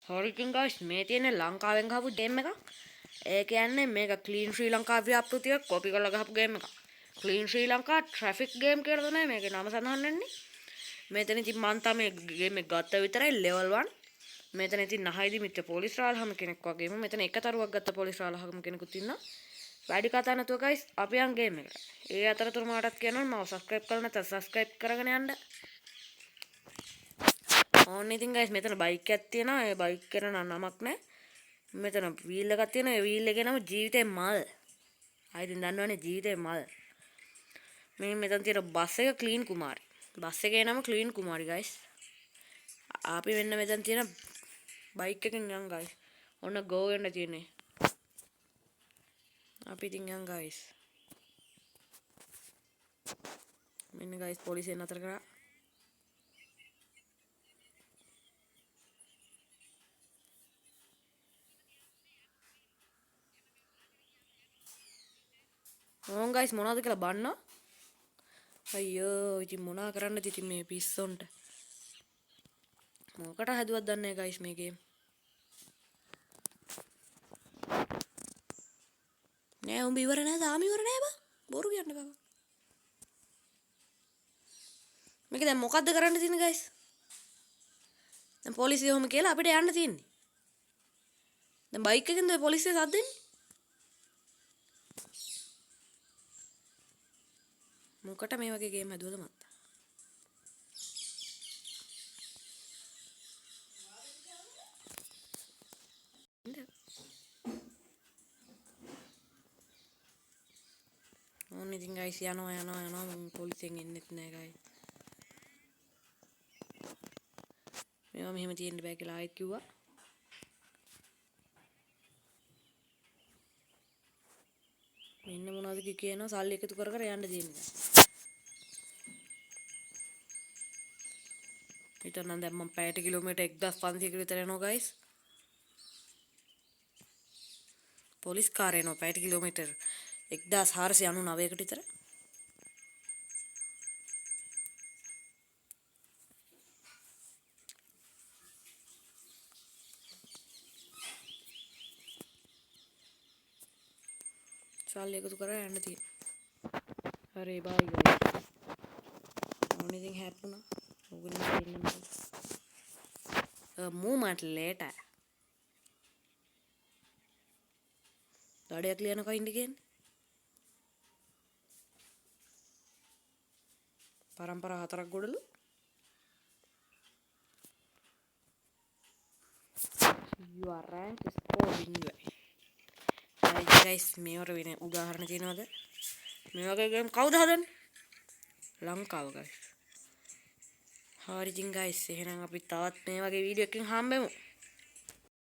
හරි ඉතින් guys මේ තියෙන්නේ ලංකාවෙන් ගහපු ගේම් එකක්. ඒ කියන්නේ මේක ක්ලීන් ශ්‍රී ලංකා ව්‍යාපෘතිය කොපි කරලා ගහපු ගේම් එකක්. ක්ලීන් ශ්‍රී ලංකා ට්‍රැෆික් ගේම් කියලා තමයි මේකේ නම සඳහන් වෙන්නේ. මෙතන ඉතින් මම තමයි ගේම් එක ගත්ත විතරයි level 1. මෙතන ඉතින් නහයිදි මිත්‍ය පොලිස් රාලහම කෙනෙක් වගේම මෙතන එක තරුවක් ගත්ත පොලිස් රාලහම කෙනෙකුත් ඉන්නවා. වැඩි කතා නැතුව guys අපි යන් ගේම් එකට. ඒ අතරතුර මටත් කියනවා මම subscribe කරලා නැත්නම් subscribe කරගෙන යන්න. ඕන්න ඉතින් guys මෙතන බයික් එකක් තියෙනවා. ඒ බයික් එක නමක් නැහැ. මෙතන වීල් එකක් තියෙනවා. ඒ වීල් එකේ නම ජීවිතේ මල්. ආයි ඉතින් දන්නවනේ ජීවිතේ මල්. මේ මෙතන තියෙන බස් එක ක්ලීන් කුමාරි. බස් එකේ නම ක්ලීන් කුමාරි guys. අපි මෙන්න මෙතන තියෙන බයික් එකෙන් යන් guys. ඔන්න go වෙන්න තියෙන්නේ. අපි ඉතින් යන් guys. මෙන්න guys පොලිසියෙන් අතර කරා. ඕන් guys මොනවද කියලා බන්න. අයියෝ ඉතින් මොනා කරන්නද ඉතින් මේ පිස්සොන්ට. මොකට හැදුවත් දන්නේ නැහැ guys මේ ගේම්. නෑ උඹ ඉවර නෑ තාම ඉවර නෑ බා. බොරු කියන්න බා. මේක දැන් මොකද්ද කරන්න තියෙන්නේ guys? දැන් පොලිසිය ඔහොම කියලා අපිට යන්න තියෙන්නේ. දැන් බයික් එකෙන්ද පොලිසිය සද්ද දෙන්නේ? මොකට මේ වගේ ගේම් හැදුවද මත්තා? ඕන්න ඉතින් guys යනවා මම පොලිසියෙන් එන්නෙත් නෑ guys. මේවා මෙහෙම තියෙන්න බෑ කියලා ආයෙත් කිව්වා. මෙන්න මොනවද කියනවා සල්ලි එකතු කර කර යන්න තියෙන්නේ. ඊට නම් දැන් මම පැයට කිලෝමීටර් 1500 විතර යනවා guys. පොලිස් කාර් එනවා පැයට කිලෝමීටර් 1499කට විතර. සල්ලි එකතු කරලා යන්න තියෙනවා. හරි බයි guys. ඕනේ ඉතින් හැප්පුණා. ඔගොල්ලෝ ඉන්න මම. moment later. දඩයක් ලියනකෝ ඉන්න කියන්නේ. පරම්පරා 4ක් ගොඩලු. Your rank is falling away. guys මේවට වෙන උදාහරණ තියෙනවද? මේ වගේ ගේම් කවුද හදන්නේ? ලංකාව guys. හරි ඉතින් guys එහෙනම් අපි තවත් මේ වගේ වීඩියෝ එකකින් හම්බෙමු.